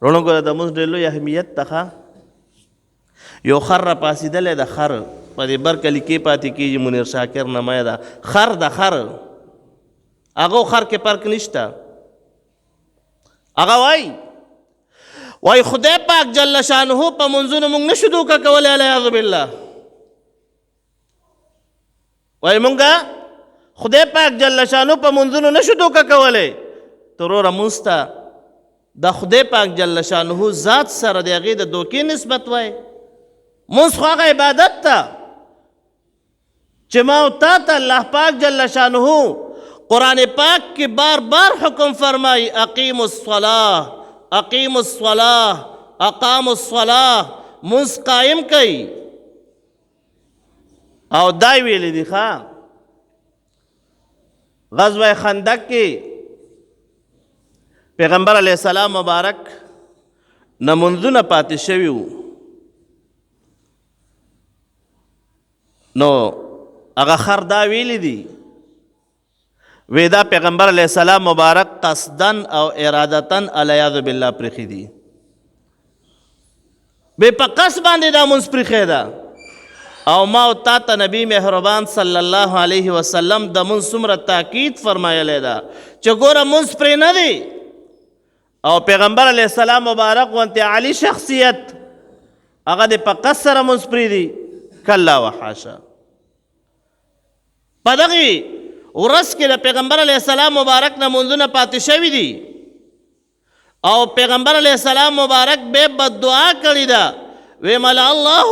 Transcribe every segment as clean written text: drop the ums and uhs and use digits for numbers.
رونو ګوره د مونځ ډېر لوی اهمیت ته یو خر را پاسېدلی د خر په دې بر کلي کې پاتې کېږي منیر شاکر نمایه ده خر د خر هغه خر کې فرق نشته هغه وایي خدای پاک جل شانه په منځونو موږ نشو دوکه کولی علیاذ بالله وایي مونږه خدای پاک جل شانه په منځونو نشو دوکه کولی تروره مونځ ته د خدای پاک جل شانه ذات سره د هغې د دوکې نسبت وایي مونځ خو هغه عبادت ته چې ما او تا ته الله پاک جل شانه قرآن پاک کې بار بار حکم فرمائی اقیم الصلاة اقیم الصلاة اقام الصلاة مونځ قائم کوي او دای ویلی دی غزوه خندق کې پیغمبر علیه السلام مبارک نه منځونه پاتې شوي وو نو هغه خر دا ویلی دی وی دا پیغمبر علیه السلام مبارک قصدن او ارادتن علیاذ بالله پرېښي دي بې په قصد باندې دا مونځ پرېښی ده او ما او تا ته نبی مهربان صلی الله علیه وسلم د مونځ څومره تاکید فرمایلی ده چې ګوره مونځ پرې نه دی او پیغمبر علیه السلام مبارک غوندې عالی شخصیت هغه د په قصد سره مونځ پرېږدي کلا وحاشا په دغې ورځ کې د پیغمبر علیه السلام مبارک نه مونځونه پاتې شوي دي او پیغمبر علیه السلام مبارک بے بددعا کړې ده وی ملا الله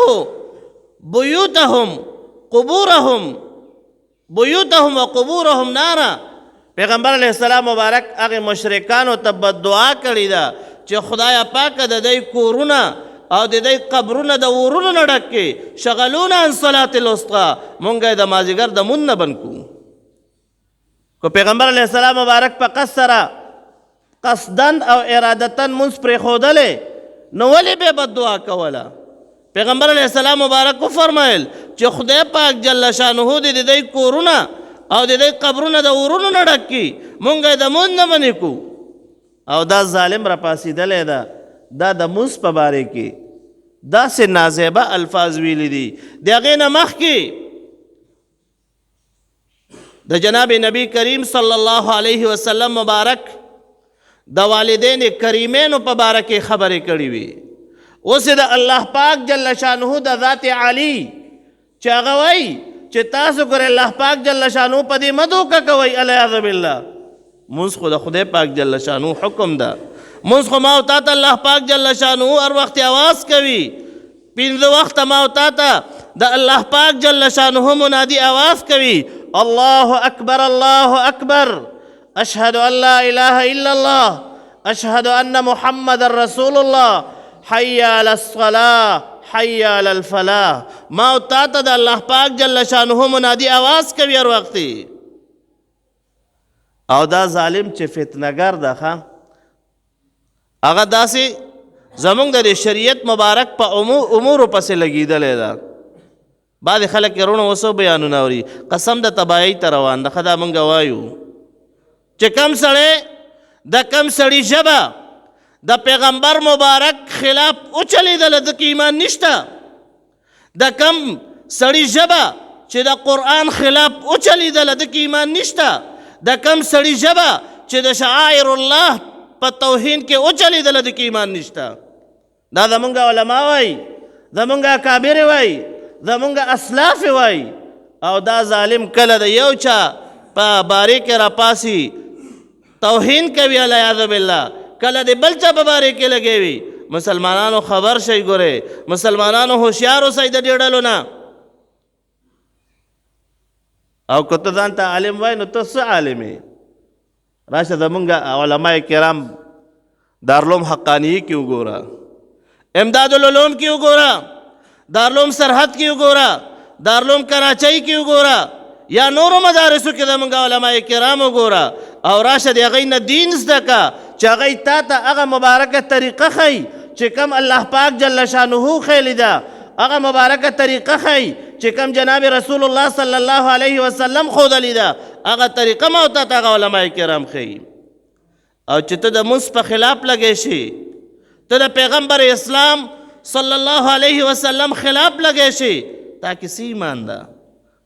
بیوتهم و قبورهم نارا پیغمبر علیه السلام مبارک هغې مشرکانو ته بددعا کړې ده چې خدایه پاکه د دوی کورونه او د دوی قبرونه د اورونو نه ډک کړي شغلونه عن صلات الوسطی مونږ یې د مازدیګر د مونځ نه بند کړو کو پیغمبر علیه السلام مبارک په قصد سره قصدن او ارادتن مونځ پرېښودلی نو ولې به بددعا کوله پیغمبر علیه السلام مبارک وفرمایل چې خدای پاک جل شانه د دوی کورونه او د دوی قبرونه د اورونو نه ډک کړي مونږ یې د مونځ نه منې کړو او دا ظالم را پاسېدلی ده دا د مونځ په باره کې داسې نازیبه الفاظ ویلی دي د هغې نه مخکې د جناب نبی کریم صلی الله علیه وسلم مبارک د والدین کریمینو په باره کې خبرې کړې وي اوس د الله پاک جل شانه د ذات عالی چې هغه وایي چې تاسو ګورئ الله پاک جل شانه په دې مه دوکه کوئ علیاذ بالله مونځ خو د خدای پاک جل شانه حکم ده مونځ خو ما او تا ته الله پاک جل شانه هر وخت آواز کوي پنځه وخته ما او تا ته د الله پاک جل شانه منادي آواز کوي الله اکبر الله اکبر اشهد ان لا اله الا الله اشهد ان محمد رسول الله حي على الصلاه حي على الفلاح ما او تا ته د الله پاک جل شانه منادي آواز کوي هر وخت او دا ظالم چې فتنهګر ده هغه داسې زمونږ د شریعت مبارک په امورو پسې لګېدلی ده بعضې خلک یې رونو اوسو بیانونه اوري قسم د تباهۍ ته روان ده ښه دا موږ وایو چې کم سړی د کم سړي ژبه د پیغمبر مبارک خلاف وچلېدله ده کې ایمان نشته د کم سړي ژبه چې د قرآن خلاف وچلېدله ده کې ایمان نشته د کم سړي ژبه چې د شعائر الله په توهین کې وچلېدله ده کې ایمان نشته دا زمونږ علما وایي زمونږ اکابر وایي زمونږ اسلاف وایي او دا ظالم کله د یو چا په باره کې راپاسي توهین کوي علیاذ بالله کله د بل چا په باره کې لګوي مسلمانانو خبر شئ ګورئ مسلمانانو هوښیار اوسئ د دې ډلو نه او که ته ځان ته عالم وایي نو ته څه عالم یې راشه زمونږ علما کرام دارالعلوم حقانیه کې وګوره امداد العلوم کې وګوره دارالعلوم سرحد کې وګوره دارالعلوم کراچۍ کې وګوره یا نورو مدارسو کې زمونږ علما کرام وګوره او راشه د هغوی نه دین زده که چې هغوی تا ته هغه مبارکه طریقه ښیي چې کم الله پاک جل شانه ښیلی ده هغه مبارکه طریقه ښیي چې کم جناب رسول الله صلی الله علیه وسلم ښودلې ده هغه طریقه ما او تا ته هغه علما کرام ښیي او چې ته د مونځ په خلاف لګی شي ته د پیغمبر اسلام صلی الله علیه وسلم خلاف لګی شي تا کسی ایمان ده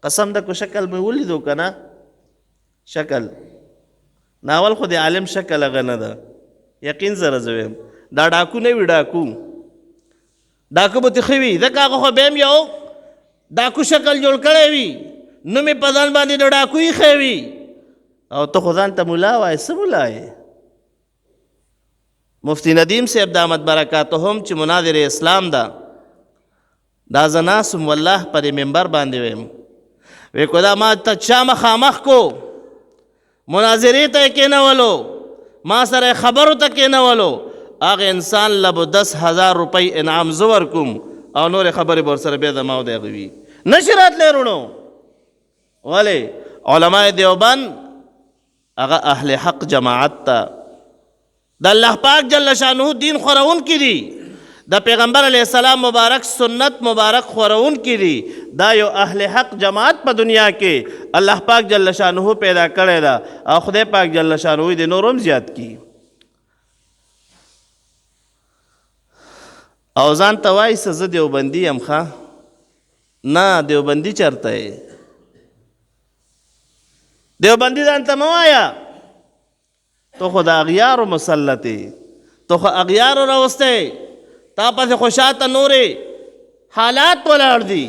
قسم ده کو شکل مې ولیدو که نه شکل ناول خو د عالم شکل هغه نه ده یقین سره زه ویم دا ډاکو نه وي ډاکو به تې ښه وي ځکه هغه خو به هم یو ډاکو شکل جوړ کړی وي نوم یې په ځان باندې د ډاکو ایښی وي او ته خو ځان ته ملا وایې څه ملا یې مفتی ندیم صاحب دامت برکاتهم چې مناظر اسلام ده دا زه ناست وم والله په دې منبر باندې ویم وی کو دا ما ته چا مخامخ کو مناظرې ته یې کېنولو ما سره خبرو ته کېنولو هغه انسان له به 10,000 روپۍ انعام زه ورکوم او نورې خبرې به ورسره بیا زما او د هغه وي نشي راتلی وروڼو ولې علماء دیوبند هغه اهل حق جماعت ته د الله پاک جل شانه دین خورونکي دي د پیغمبر علیه السلام مبارک سنت مبارک خورونکي دي دا یو اهل حق جماعت په دنیا کې الله پاک جل شانه پیدا کړی ده او خدای پاک جل شانه د نور هم زیات کی او ځان ته وایي څه زه دیوبندي یم ښه نه دیوبندي چېرته یې دیوبندي ځان ته مه وایه تو خو د اغیارو مسلط یې تو خو اغیارو راوستی تا پسې خو شاته نورې حالات ولاړ دي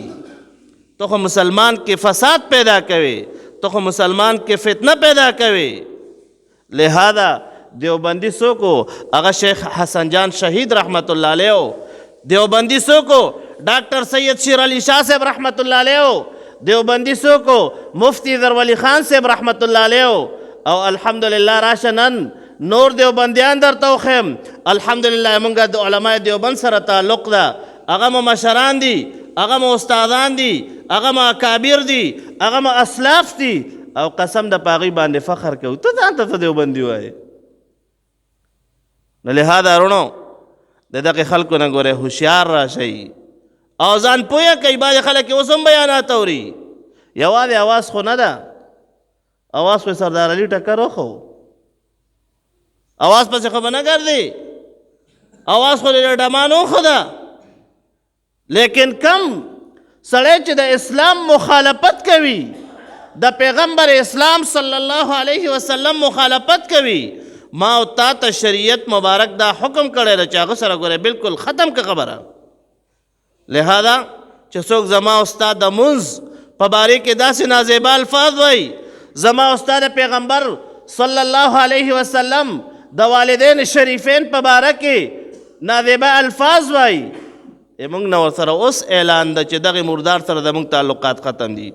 تو خو مسلمان کې فساد پیدا کوي تو خو مسلمان کې فتنه پیدا کوي لہذا دیوبندی څوک هغه شیخ حسن جان شهید رحمت الله علیه دیوبندی څوک ډاکټر سید شیر علی شاه صاحب رحمت الله علیه دیوبندی څوک مفتی ذرولی خان صاحب رحمت الله علیه او الحمدلله راشه نن نور دیوبندیان درته وښیم الحمدلله موږ د علماء دیوبند سره تعلق ده هغه مو مشران دي هغه مو استادان دي هغه مو اکابر دي هغه مو اسلاف دي او قسم د پاغي باندې فخر کوو ته ځان ته دیوبندي وایې نو لهذا وروڼو د دغې خلکو نه ګورئ هوښیار راشئ او ځان پویه کوي بعضې خلک اوس هم بیانات اوري یوازې اواز خو نه ده اواز په سردار علي ټکر وخو आवाज پسې خو به نه ګرځي आवाज خو د ډمانو خو ده لیکن کم سړی چې د اسلام مخالفت کوي د پیغمبر اسلام صلی الله علیه وسلم مخالفت کوي ما او تا ته شریعت مبارک دا حکم کړی ده چې هغه سره ګورې بالکل ختم که خبره لہذا چې څوک زما استاد د مونځ په باره کې داسې نازیبه الفاظ وایي زما استاد پیغمبر صلی الله علیه وسلم د والدین شریفین په باره کې نازیبه الفاظ وایي موږ نه ورسره اوس اعلان ده چې دغې مردار سره زموږ تعلقات ختم دي